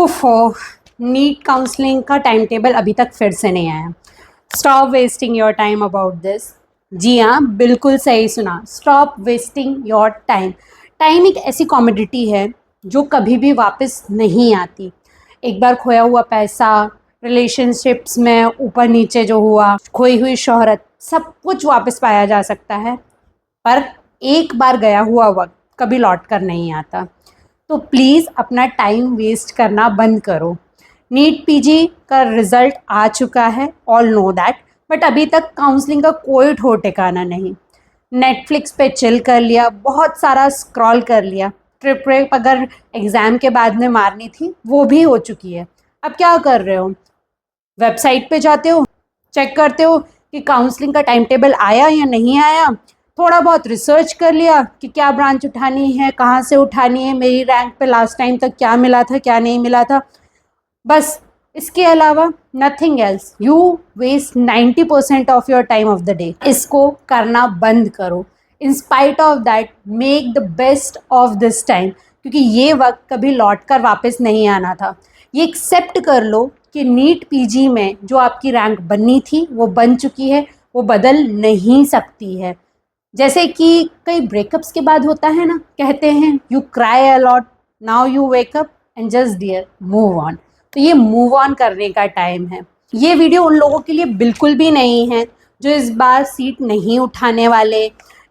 ओफो, NEET counselling का time table अभी तक फिर से नहीं आया। Stop wasting your time about this. जी हाँ, बिल्कुल सही सुना, stop wasting your time. Time एक ऐसी कॉमोडिटी है जो कभी भी वापस नहीं आती। एक बार खोया हुआ पैसा, रिलेशनशिप्स में ऊपर नीचे जो हुआ, खोई हुई शोहरत, सब कुछ वापस पाया जा सकता है, पर एक बार गया हुआ वक्त कभी लौट कर नहीं आता। तो प्लीज़ अपना टाइम वेस्ट करना बंद करो। नीट पीजी का रिजल्ट आ चुका है, ऑल नो दैट, बट अभी तक काउंसलिंग का कोई ठोर ठिकाना नहीं। नेटफ्लिक्स पे चिल कर लिया, बहुत सारा स्क्रॉल कर लिया, ट्रिप व्रिप अगर एग्ज़ाम के बाद में मारनी थी वो भी हो चुकी है। अब क्या कर रहे हो? वेबसाइट पे जाते हो, चेक करते हो कि काउंसलिंग का टाइम टेबल आया या नहीं आया, थोड़ा बहुत रिसर्च कर लिया कि क्या ब्रांच उठानी है, कहाँ से उठानी है, मेरी रैंक पे लास्ट टाइम तक क्या मिला था, क्या नहीं मिला था, बस। इसके अलावा nothing else. You waste 90% of your time of the day. इसको करना बंद करो। In spite of that, make the best of this time, क्योंकि ये वक्त कभी लौट कर वापस नहीं आना था। ये एक्सेप्ट कर लो कि नीट पीजी में जो आपकी रैंक बननी थी वो बन चुकी है, वो बदल नहीं सकती है। जैसे कि कई ब्रेकअप्स के बाद होता है ना, कहते हैं you cry a lot, now you wake up and just dear move on. तो ये मूव ऑन करने का टाइम है। ये वीडियो उन लोगों के लिए बिल्कुल भी नहीं है जो इस बार सीट नहीं उठाने वाले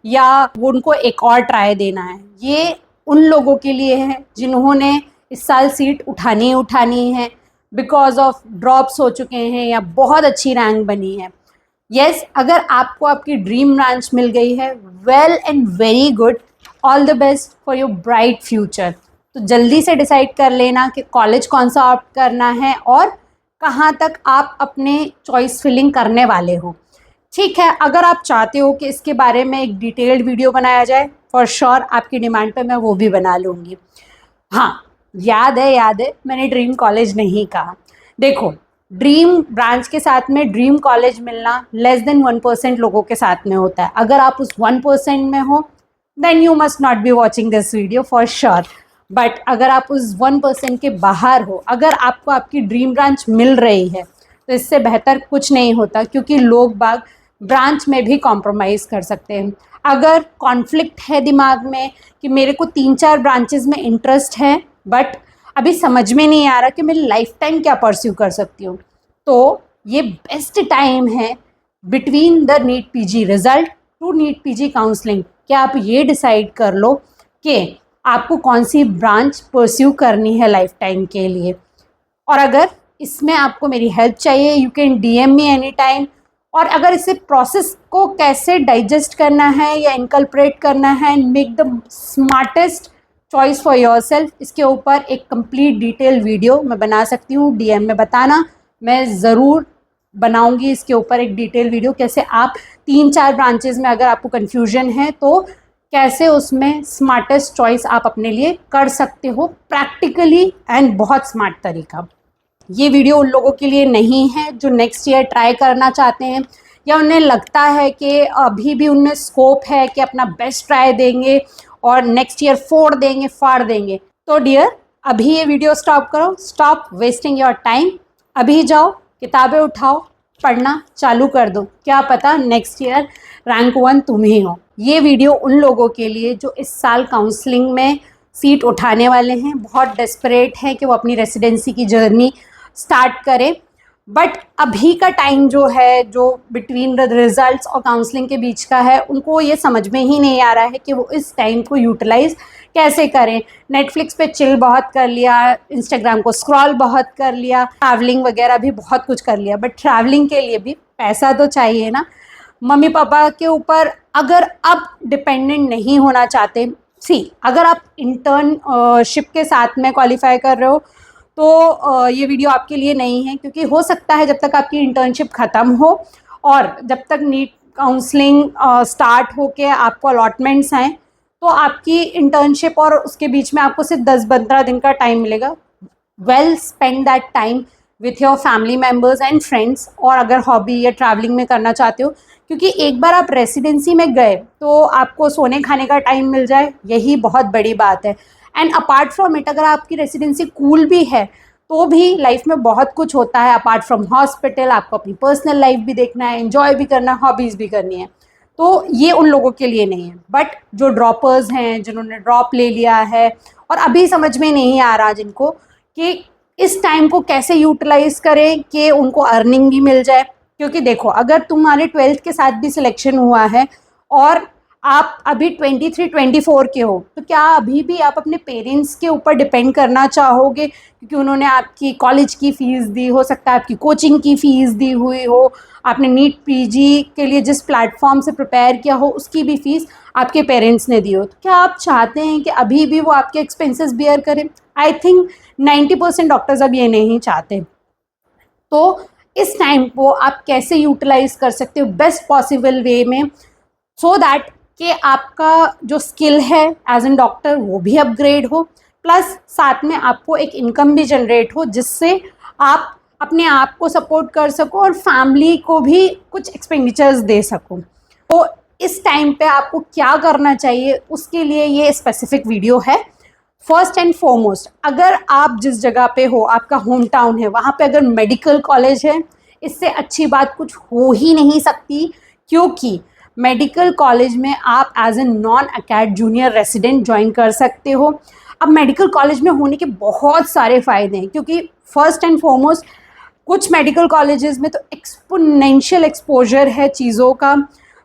या वो उनको एक और ट्राई देना है। ये उन लोगों के लिए है जिन्होंने इस साल सीट उठानी है, बिकॉज ऑफ ड्रॉप्स हो चुके हैं या बहुत अच्छी रैंक बनी है। यस, अगर आपको आपकी ड्रीम ब्रांच मिल गई है, well and very good, all the best for your bright future. तो जल्दी से डिसाइड कर लेना कि कॉलेज कौन सा ऑप्ट करना है और कहाँ तक आप अपने चॉइस फिलिंग करने वाले हो। ठीक है, अगर आप चाहते हो कि इसके बारे में एक डिटेल्ड वीडियो बनाया जाए, फॉर श्योर आपकी डिमांड पे मैं वो भी बना लूँगी। हाँ, याद है, मैंने ड्रीम कॉलेज नहीं कहा। देखो, ड्रीम ब्रांच के साथ में ड्रीम कॉलेज मिलना लेस देन 1% लोगों के साथ में होता है। अगर आप उस 1% में हो, then you must not be watching this video for sure. But अगर आप उस 1% के बाहर हो, अगर आपको आपकी ड्रीम ब्रांच मिल रही है, तो इससे बेहतर कुछ नहीं होता, क्योंकि लोग बाग ब्रांच में भी कॉम्प्रोमाइज़ कर सकते हैं। अगर कॉन्फ्लिक्ट है दिमाग में कि मेरे को 3-4 ब्रांचेस में इंटरेस्ट है, बट अभी समझ में नहीं आ रहा कि मैं लाइफ टाइम क्या परस्यू कर सकती हूँ, तो ये बेस्ट टाइम है between the NEET PG result to NEET PG counselling कि आप ये डिसाइड कर लो कि आपको कौन सी ब्रांच परस्यू करनी है लाइफ टाइम के लिए। और अगर इसमें आपको मेरी हेल्प चाहिए, you can DM me any time. और अगर इसे प्रोसेस को कैसे डाइजेस्ट करना है या इनकल्परेट करना है and make the smartest choice for your self, इसके ऊपर एक कंप्लीट डिटेल वीडियो मैं बना सकती हूँ। DM में बताना, मैं ज़रूर बनाऊंगी इसके ऊपर एक डिटेल वीडियो। कैसे आप 3-4 ब्रांचेस में अगर आपको कन्फ्यूजन है तो कैसे उसमें स्मार्टेस्ट चॉइस आप अपने लिए कर सकते हो, प्रैक्टिकली एंड बहुत स्मार्ट तरीका। ये वीडियो उन लोगों के लिए नहीं है जो नेक्स्ट ईयर ट्राई करना चाहते हैं या उन्हें लगता है कि अभी भी उनमें स्कोप है कि अपना बेस्ट ट्राई देंगे और नेक्स्ट ईयर फोड़ देंगे, फाड़ देंगे। तो डियर, अभी ये वीडियो स्टॉप करो, स्टॉप वेस्टिंग योर टाइम। अभी जाओ, किताबें उठाओ, पढ़ना चालू कर दो, क्या पता नेक्स्ट ईयर रैंक 1 तुम ही हो। ये वीडियो उन लोगों के लिए जो इस साल काउंसलिंग में सीट उठाने वाले हैं, बहुत डेस्परेट हैं कि वो अपनी रेसिडेंसी की जर्नी स्टार्ट करें, बट अभी का टाइम जो है, जो बिटवीन द रिजल्ट्स और काउंसलिंग के बीच का है, उनको ये समझ में ही नहीं आ रहा है कि वो इस टाइम को यूटिलाइज कैसे करें। नेटफ्लिक्स पे चिल बहुत कर लिया, इंस्टाग्राम को स्क्रॉल बहुत कर लिया, ट्रैवलिंग वगैरह भी बहुत कुछ कर लिया, बट ट्रैवलिंग के लिए भी पैसा तो चाहिए ना। मम्मी पापा के ऊपर अगर आप डिपेंडेंट नहीं होना चाहते, अगर आप इंटर्नशिप के साथ में क्वालिफाई कर रहे हो तो ये वीडियो आपके लिए नहीं है, क्योंकि हो सकता है जब तक आपकी इंटर्नशिप ख़त्म हो और जब तक नीट काउंसलिंग स्टार्ट हो के आपको अलॉटमेंट्स आएँ, तो आपकी इंटर्नशिप और उसके बीच में आपको सिर्फ 10-15 दिन का टाइम मिलेगा। Well spend that time with your family members and friends. और अगर हॉबी या ट्रैवलिंग में करना चाहते हो, क्योंकि एक बार आप रेसिडेंसी में गए तो आपको सोने खाने का टाइम मिल जाए, यही बहुत बड़ी बात है। एंड अपार्ट फ्रॉम इट, अगर आपकी रेसिडेंसी कूल भी है तो भी लाइफ में बहुत कुछ होता है अपार्ट फ्रॉम हॉस्पिटल, आपको अपनी पर्सनल लाइफ भी देखना है, एंजॉय भी करना है, हॉबीज़ भी करनी है। तो ये उन लोगों के लिए नहीं है। बट जो ड्रॉपर्स हैं, जिन्होंने ड्रॉप ले लिया है और अभी समझ में नहीं आ रहा जिनको कि इस टाइम को कैसे यूटिलाइज करें कि उनको अर्निंग भी मिल जाए। क्योंकि देखो, अगर तुम्हारे 12th के साथ भी सिलेक्शन हुआ है और आप अभी 23-24 के हो, तो क्या अभी भी आप अपने पेरेंट्स के ऊपर डिपेंड करना चाहोगे? क्योंकि उन्होंने आपकी कॉलेज की फ़ीस दी, हो सकता है आपकी कोचिंग की फ़ीस दी हुई हो, आपने नीट पीजी के लिए जिस प्लेटफॉर्म से प्रिपेयर किया हो उसकी भी फ़ीस आपके पेरेंट्स ने दी हो। तो क्या आप चाहते हैं कि अभी भी वो आपके एक्सपेंसेस बियर करें? आई थिंक 90% डॉक्टर्स अब ये नहीं चाहते। तो इस टाइम को आप कैसे यूटिलाइज कर सकते हो बेस्ट पॉसिबल वे में, सो दैट कि आपका जो स्किल है एज एन डॉक्टर वो भी अपग्रेड हो, प्लस साथ में आपको एक इनकम भी जनरेट हो जिससे आप अपने आप को सपोर्ट कर सको और फैमिली को भी कुछ एक्सपेंडिचर्स दे सको। तो इस टाइम पे आपको क्या करना चाहिए, उसके लिए ये स्पेसिफिक वीडियो है। फर्स्ट एंड फॉरमोस्ट, अगर आप जिस जगह पे हो, आपका होम टाउन है, वहाँ पे अगर मेडिकल कॉलेज है, इससे अच्छी बात कुछ हो ही नहीं सकती। क्योंकि मेडिकल कॉलेज में आप as a non academic junior resident join कर सकते हो। अब मेडिकल कॉलेज में होने के बहुत सारे फ़ायदे हैं, क्योंकि फर्स्ट एंड फॉरमोस्ट कुछ मेडिकल कॉलेजेस में तो एक्सपोनेंशियल एक्सपोजर है चीज़ों का।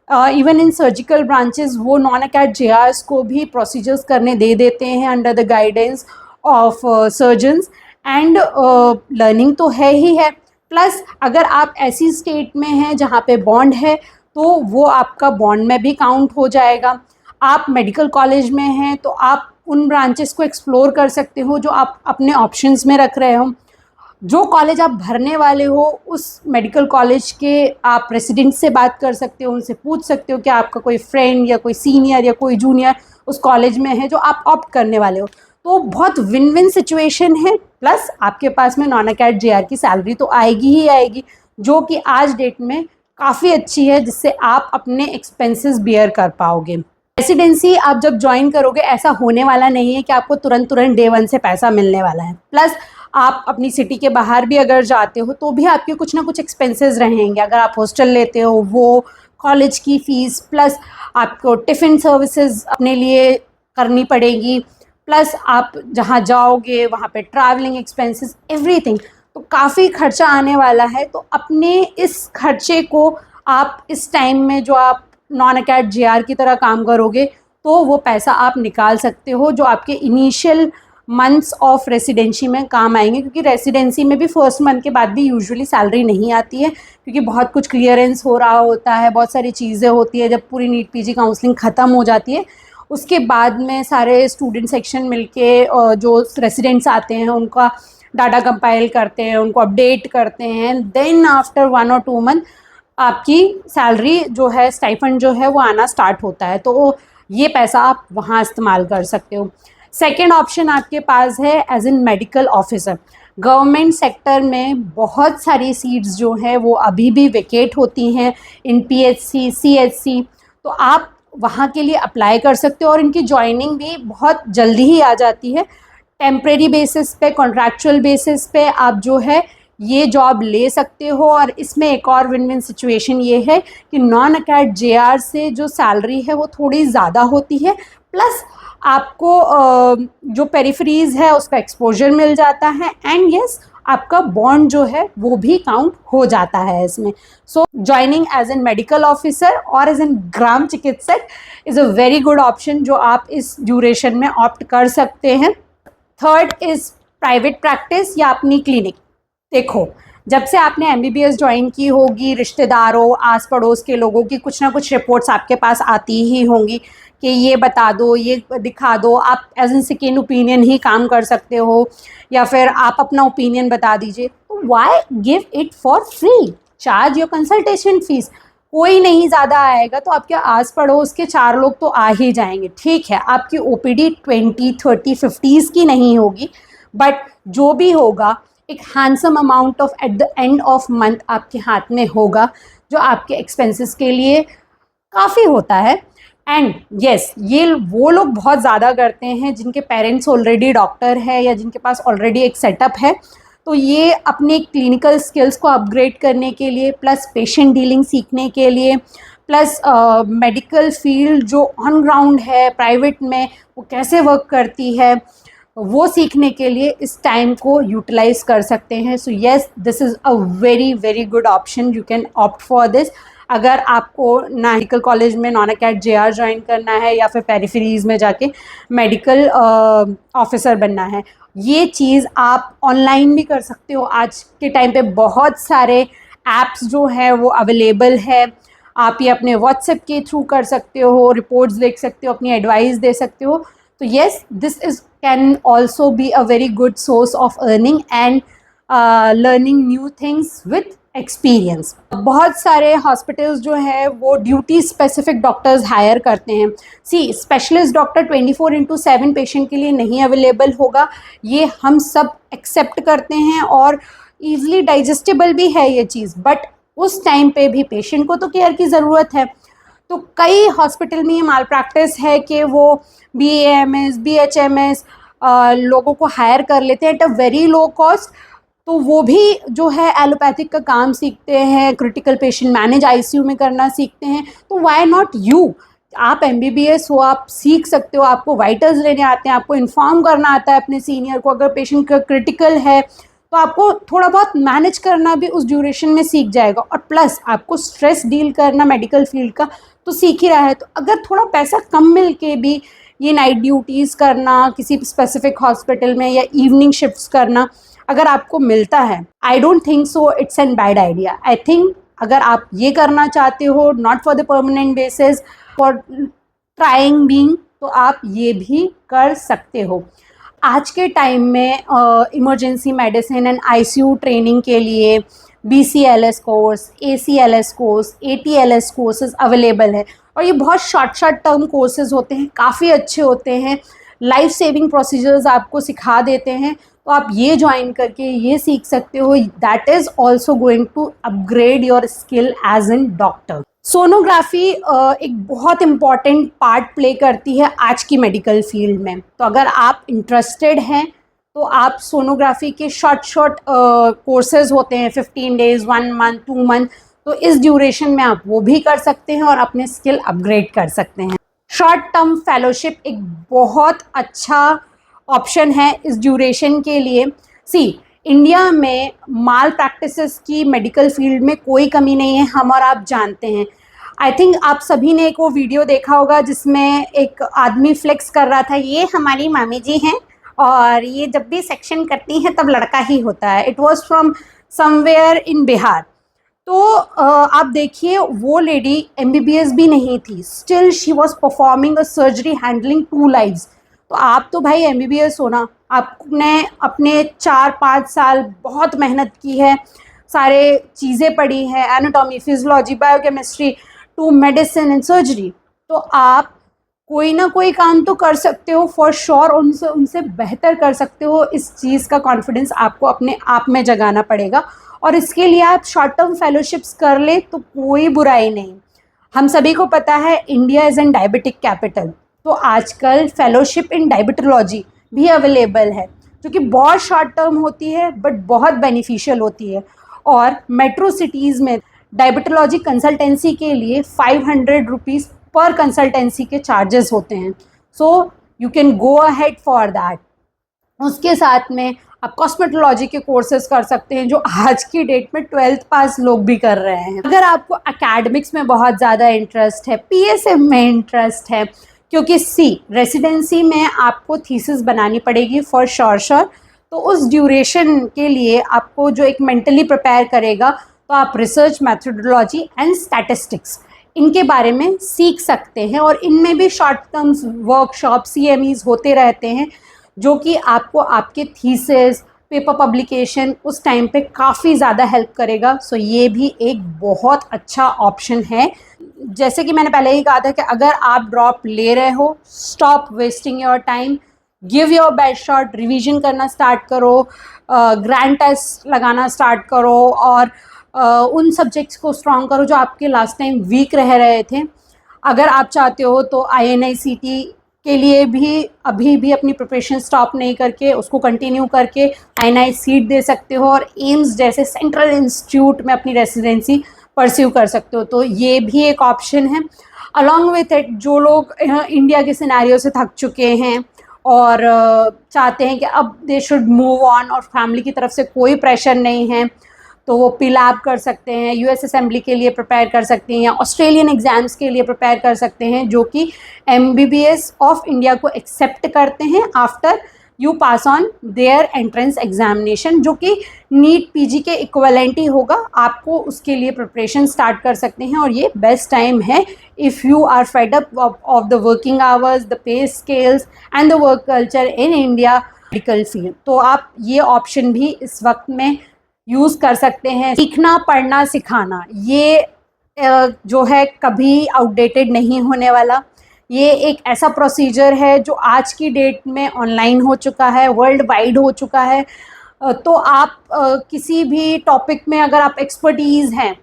इवन इन सर्जिकल ब्रांचेस वो नॉन अकेड जेआरस को भी प्रोसीजर्स करने दे देते हैं under the guidance of surgeons. And learning तो है ही है, प्लस अगर आप ऐसी स्टेट में हैं जहाँ पे बॉन्ड है तो वो आपका बॉन्ड में भी काउंट हो जाएगा। आप मेडिकल कॉलेज में हैं तो आप उन ब्रांचेस को एक्सप्लोर कर सकते हो जो आप अपने ऑप्शंस में रख रहे हो। जो कॉलेज आप भरने वाले हो उस मेडिकल कॉलेज के आप रेसिडेंट से बात कर सकते हो, उनसे पूछ सकते हो कि आपका कोई फ्रेंड या कोई सीनियर या कोई जूनियर उस कॉलेज में है जो आप ऑप्ट करने वाले हो। तो बहुत विन विन सिचुएशन है। प्लस आपके पास में नॉन अकेड जेआर की सैलरी तो आएगी ही आएगी, जो कि आज डेट में काफ़ी अच्छी है, जिससे आप अपने एक्सपेंसेस बियर कर पाओगे। रेसिडेंसी आप जब ज्वाइन करोगे, ऐसा होने वाला नहीं है कि आपको तुरंत डे 1 से पैसा मिलने वाला है। प्लस आप अपनी सिटी के बाहर भी अगर जाते हो तो भी आपके कुछ ना कुछ एक्सपेंसेस रहेंगे। अगर आप हॉस्टल लेते हो वो, कॉलेज की फ़ीस, प्लस आपको टिफ़िन सर्विसेज अपने लिए करनी पड़ेगी, प्लस आप जहाँ जाओगे वहाँ पे ट्रैवलिंग एक्सपेंसेस, एवरीथिंग। तो काफ़ी खर्चा आने वाला है। तो अपने इस खर्चे को आप इस टाइम में जो आप नॉन अकेड जेआर की तरह काम करोगे तो वो पैसा आप निकाल सकते हो, जो आपके इनिशियल मंथ्स ऑफ रेसिडेंसी में काम आएंगे। क्योंकि रेसिडेंसी में भी फर्स्ट मंथ के बाद भी यूजुअली सैलरी नहीं आती है, क्योंकि बहुत कुछ क्लियरेंस हो रहा होता है, बहुत सारी चीज़ें होती है। जब पूरी नीट पीजी काउंसलिंग ख़त्म हो जाती है उसके बाद में सारे स्टूडेंट सेक्शन मिलके जो रेसिडेंट्स आते हैं उनका डाटा कंपाइल करते हैं, उनको अपडेट करते हैं। देन आफ्टर 1 और 2 मंथ आपकी सैलरी जो है, स्टाइफंड जो है वो आना स्टार्ट होता है। तो ये पैसा आप वहाँ इस्तेमाल कर सकते हो। सेकेंड ऑप्शन आपके पास है as an medical officer. Government sector में बहुत सारी सीट्स जो हैं वो अभी भी वेकेट होती हैं इन पीएचसी, सीएचसी। तो आप वहाँ के लिए अप्लाई कर सकते हो और इनकी जॉइनिंग भी बहुत जल्दी ही आ जाती है। टेम्प्रेरी बेसिस पे, कॉन्ट्रैक्चुअल बेसिस पे आप जो है ये जॉब ले सकते हो। और इसमें एक और विन विन सिचुएशन ये है कि नॉन अकेड जेआर से जो सैलरी है वो थोड़ी ज़्यादा होती है, प्लस आपको जो पेरिफरीज है उसका एक्सपोजर मिल जाता है। एंड यस, आपका बॉन्ड जो है वो भी काउंट हो जाता है इसमें। So joining as an medical officer और एज एन ग्राम चिकित्सक is a very good option जो आप इस ड्यूरेशन में ऑप्ट कर सकते हैं। थर्ड इज़ प्राइवेट प्रैक्टिस या अपनी क्लिनिक। देखो, जब से आपने एमबीबीएस ज्वाइन की होगी, रिश्तेदारों, आस पड़ोस के लोगों की कुछ ना कुछ रिपोर्ट्स आपके पास आती ही होंगी कि ये बता दो, ये दिखा दो। आप एज एन सेकेंड ओपिनियन ही काम कर सकते हो, या फिर आप अपना ओपिनियन बता दीजिए। तो why give it for free? Charge your consultation fees. कोई नहीं ज़्यादा आएगा तो आपके आस पड़ोस के 4 लोग तो आ ही जाएंगे। ठीक है, आपकी ओपीडी 20, 30, 50s की नहीं होगी, बट जो भी होगा एक handsome amount of at the end of month आपके हाथ में होगा, जो आपके एक्सपेंसेस के लिए काफ़ी होता है। एंड यस, ये वो लोग बहुत ज़्यादा करते हैं जिनके पेरेंट्स ऑलरेडी डॉक्टर है या जिनके पास ऑलरेडी एक सेटअप है। तो ये अपने क्लिनिकल स्किल्स को अपग्रेड करने के लिए, प्लस पेशेंट डीलिंग सीखने के लिए, प्लस मेडिकल फील्ड जो ऑन ग्राउंड है प्राइवेट में वो कैसे वर्क करती है, वो सीखने के लिए इस टाइम को यूटिलाइज कर सकते हैं. So yes, this is a very very good option. You can opt for this. अगर आपको मेडिकल कॉलेज में नॉन अकैड JR ज्वाइन करना है या फिर पेरिफेरीज में जाके मेडिकल ऑफिसर बनना है, ये चीज़ आप ऑनलाइन भी कर सकते हो. आज के टाइम पे बहुत सारे ऐप्स जो हैं वो अवेलेबल है. आप ये अपने व्हाट्सएप के थ्रू कर सकते हो, रिपोर्ट्स देख सकते हो, अपनी एडवाइस दे सकते हो. तो yes, this is can also be a very good source of earning and learning new things with experience. बहुत सारे हॉस्पिटल्स जो है वो ड्यूटी स्पेसिफिक डॉक्टर्स हायर करते हैं. स्पेशलिस्ट डॉक्टर 24/7 पेशेंट के लिए नहीं अवेलेबल होगा, ये हम सब एक्सेप्ट करते हैं और ईज़िली डाइजेस्टेबल भी है ये चीज़. बट उस टाइम पे भी पेशेंट को तो केयर की ज़रूरत है. तो कई हॉस्पिटल में ये माल प्रैक्टिस है कि वो BAMS BHMS लोगों को हायर कर लेते हैं at a very low cost. तो वो भी जो है एलोपैथिक का काम सीखते हैं, क्रिटिकल पेशेंट मैनेज ICU में करना सीखते हैं. तो व्हाई नॉट यू? आप MBBS हो, आप सीख सकते हो, आपको वाइटल्स लेने आते हैं, आपको इन्फॉर्म करना आता है अपने सीनियर को. अगर पेशेंट का क्रिटिकल है तो आपको थोड़ा बहुत मैनेज करना भी उस ड्यूरेशन में सीख जाएगा. और प्लस आपको स्ट्रेस डील करना मेडिकल फील्ड का तो सीख ही रहा है. तो अगर थोड़ा पैसा कम मिल के भी ये नाइट ड्यूटीज़ करना किसी स्पेसिफिक हॉस्पिटल में या इवनिंग शिफ्ट्स करना अगर आपको मिलता है, I don't think so it's an bad idea. I think अगर आप ये करना चाहते हो not for the permanent basis, for trying being, तो आप ये भी कर सकते हो. आज के टाइम में emergency medicine and ICU training के लिए BCLS course, ACLS course, ATLS courses available है. और ये बहुत शॉर्ट टर्म कोर्सेज होते हैं, काफ़ी अच्छे होते हैं, लाइफ सेविंग प्रोसीजर्स आपको सिखा देते हैं. तो आप ये ज्वाइन करके ये सीख सकते हो. That is also going to upgrade your skill as an doctor. Sonography एक बहुत इम्पॉर्टेंट पार्ट प्ले करती है आज की मेडिकल फील्ड में. तो अगर आप इंटरेस्टेड हैं तो आप सोनोग्राफी के शॉर्ट कोर्सेज होते हैं, 15 डेज़, 1 मंथ, 2 मंथ. तो इस ड्यूरेशन में आप वो भी कर सकते हैं और अपने स्किल अपग्रेड कर सकते हैं. शॉर्ट टर्म फेलोशिप एक बहुत अच्छा ऑप्शन है इस ड्यूरेशन के लिए. इंडिया में माल प्रैक्टिसेस की मेडिकल फील्ड में कोई कमी नहीं है, हम और आप जानते हैं. आई थिंक आप सभी ने एक वो वीडियो देखा होगा जिसमें एक आदमी फ्लेक्स कर रहा था, ये हमारी मामी जी हैं और ये जब भी सेक्शन करती हैं तब लड़का ही होता है. It was from somewhere in Bihar. तो आप देखिए, वो लेडी MBBS भी नहीं थी, still she was performing a surgery handling 2 lives. तो आप तो भाई MBBS हो ना, आपने अपने 4-5 साल बहुत मेहनत की है, सारे चीज़ें पढ़ी हैं, anatomy, physiology, biochemistry to medicine and surgery. तो आप कोई ना कोई काम तो कर सकते हो फॉर श्योर, उनसे बेहतर कर सकते हो. इस चीज़ का कॉन्फिडेंस आपको अपने आप में जगाना पड़ेगा और इसके लिए आप शॉर्ट टर्म फेलोशिप्स कर ले तो कोई बुराई नहीं. हम सभी को पता है India is an diabetic capital. तो आजकल फेलोशिप इन डायबिटोलॉजी भी अवेलेबल है जो कि बहुत शॉर्ट टर्म होती है बट बहुत बेनिफिशियल होती है. और मेट्रो सिटीज़ में डायबिटोलॉजी कंसल्टेंसी के लिए 500 रुपीज़ पर कंसल्टेंसी के चार्जेस होते हैं. So you can go ahead for that. उसके साथ में आप कॉस्मेटोलॉजी के कोर्सेज कर सकते हैं जो आज की डेट में 12th पास लोग भी कर रहे हैं. अगर आपको एकेडमिक्स में बहुत ज़्यादा इंटरेस्ट है, PSM में इंटरेस्ट है, क्योंकि रेसिडेंसी में आपको थीसिस बनानी पड़ेगी फॉर श्योर. तो उस ड्यूरेशन के लिए आपको जो एक मेंटली प्रिपेयर करेगा, तो आप रिसर्च मैथडोलॉजी एंड स्टैटिस्टिक्स इनके बारे में सीख सकते हैं. और इनमें भी शॉर्ट टर्म्स वर्कशॉप CMEs होते रहते हैं जो कि आपको आपके थीसिस, पेपर पब्लिकेशन उस टाइम पे काफ़ी ज़्यादा हेल्प करेगा. सो ये भी एक बहुत अच्छा ऑप्शन है. जैसे कि मैंने पहले ही कहा था कि अगर आप ड्रॉप ले रहे हो, stop wasting your time, give your best shot, revision करना स्टार्ट करो, ग्रैंड टेस्ट लगाना स्टार्ट करो और उन सब्जेक्ट्स को स्ट्रॉन्ग करो जो आपके लास्ट टाइम वीक रह रहे थे. अगर आप चाहते हो तो INICT के लिए भी अभी भी अपनी प्रिपरेशन स्टॉप नहीं करके उसको कंटिन्यू करके INI सीट दे सकते हो और एम्स जैसे सेंट्रल इंस्टीट्यूट में अपनी रेसिडेंसी परस्यू कर सकते हो, तो ये भी एक ऑप्शन है। अलॉन्ग विथ इट, जो लोग इंडिया के सिनेरियो से थक चुके हैं और चाहते हैं कि अब दे शुड मूव ऑन और फैमिली की तरफ से कोई प्रेशर नहीं है, तो वो पिलैब कर सकते हैं, US असेंबली के लिए प्रिपेयर कर सकते हैं या ऑस्ट्रेलियन एग्ज़ाम्स के लिए प्रिपेयर कर सकते हैं, जो कि MBBS ऑफ इंडिया को एक्सेप्ट करते हैं after you pass on their entrance examination, जो कि नीट PG के इक्वलेंट ही होगा। आपको उसके लिए प्रिपरेशन स्टार्ट कर सकते हैं और ये बेस्ट टाइम है if you are fed up of the working hours, the pay scales and the work culture in India medical field. तो आप ये ऑप्शन भी इस वक्त में यूज़ कर सकते हैं। सीखना, पढ़ना, सिखाना, ये जो है कभी आउटडेटेड नहीं होने वाला। ये एक ऐसा प्रोसीजर है जो आज की डेट में ऑनलाइन हो चुका है, वर्ल्ड वाइड हो चुका है। तो आप किसी भी टॉपिक में अगर आप एक्सपर्टीज़ हैं,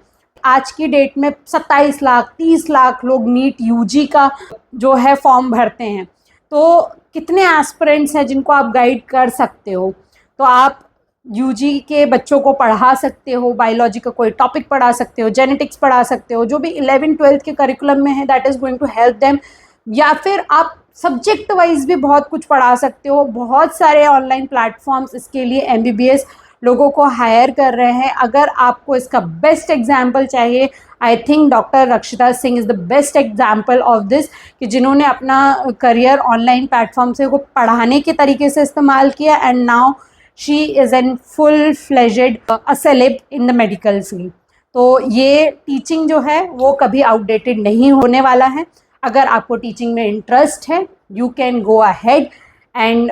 आज की डेट में 27 लाख 30 लाख लोग नीट UG का जो है फॉर्म भरते हैं, तो कितने एस्पिरेंट्स हैं जिनको आप गाइड कर सकते हो। तो आप UG के बच्चों को पढ़ा सकते हो, बायोलॉजी का कोई टॉपिक पढ़ा सकते हो, जेनेटिक्स पढ़ा सकते हो, जो भी 11th-12th के करिकुलम में है, that is going to help them. या फिर आप सब्जेक्ट वाइज भी बहुत कुछ पढ़ा सकते हो। बहुत सारे ऑनलाइन प्लेटफॉर्म्स इसके लिए MBBS लोगों को हायर कर रहे हैं। अगर आपको इसका बेस्ट एग्जाम्पल चाहिए, आई थिंक डॉक्टर रक्षिता Singh is the best example of this, कि जिन्होंने अपना करियर ऑनलाइन प्लेटफॉर्म से को पढ़ाने के तरीके से इस्तेमाल किया and now she is an full fledged a celeb in the medical field. तो ये टीचिंग जो है वो कभी आउटडेटेड नहीं होने वाला है। अगर आपको टीचिंग में इंटरेस्ट है, you can go ahead and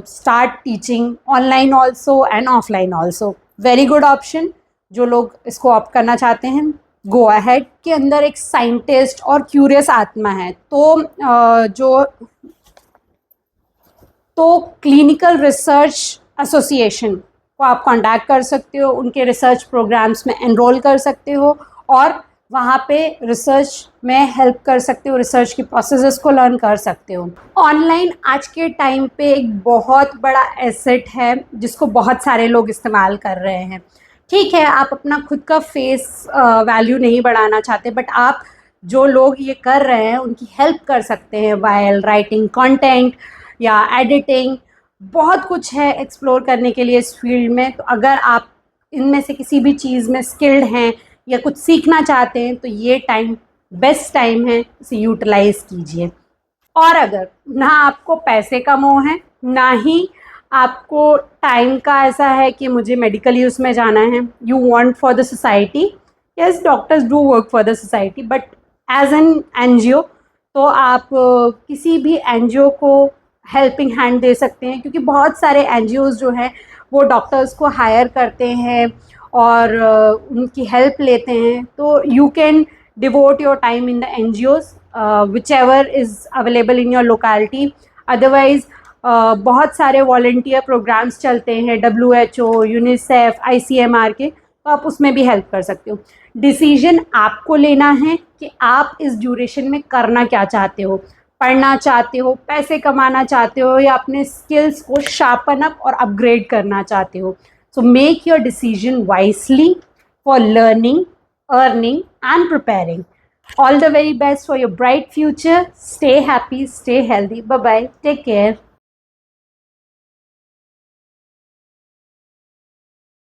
start teaching online also and offline also. Very good option. जो लोग इसको ऑप्ट करना चाहते हैं, गो अहेड। के अंदर एक साइंटिस्ट और क्यूरियस आत्मा है, तो क्लिनिकल रिसर्च एसोसिएशन को आप कांटेक्ट कर सकते हो, उनके रिसर्च प्रोग्राम्स में एनरोल कर सकते हो और वहाँ पे रिसर्च में हेल्प कर सकते हो, रिसर्च की प्रोसेसेस को लर्न कर सकते हो। ऑनलाइन आज के टाइम पे एक बहुत बड़ा एसेट है जिसको बहुत सारे लोग इस्तेमाल कर रहे हैं। ठीक है, आप अपना खुद का फेस वैल्यू नहीं बढ़ाना चाहते, बट आप जो लोग ये कर रहे हैं उनकी हेल्प कर सकते हैं वाइल राइटिंग कंटेंट या एडिटिंग। बहुत कुछ है एक्सप्लोर करने के लिए इस फील्ड में। तो अगर आप इनमें से किसी भी चीज़ में स्किल्ड हैं या कुछ सीखना चाहते हैं, तो ये टाइम बेस्ट टाइम है, इसे यूटिलाइज कीजिए। और अगर ना आपको पैसे का मोह है, ना ही आपको टाइम का ऐसा है कि मुझे मेडिकल यूज़ में जाना है, you want for the society, yes doctors do work for the society, but as an NGO तो आप किसी भी NGO को हेल्पिंग हैंड दे सकते हैं, क्योंकि बहुत सारे NGOs जो हैं वो डॉक्टर्स को हायर करते हैं और उनकी हेल्प लेते हैं। तो you can devote your time in the NGOs whichever is available in your locality. Otherwise बहुत सारे वॉल्टियर प्रोग्राम्स चलते हैं, WHO, UNICEF, ICMR के, तो आप उसमें भी हेल्प कर सकते हो। डिसीजन आपको लेना है कि आप इस ड्यूरेशन में करना क्या चाहते हो, पढ़ना चाहते हो, पैसे कमाना चाहते हो, या अपने स्किल्स को शार्पन अप और अपग्रेड करना चाहते हो। So make your decision wisely for learning, earning and preparing. All the very best for your bright future. Stay happy, stay healthy. Bye bye. Take care.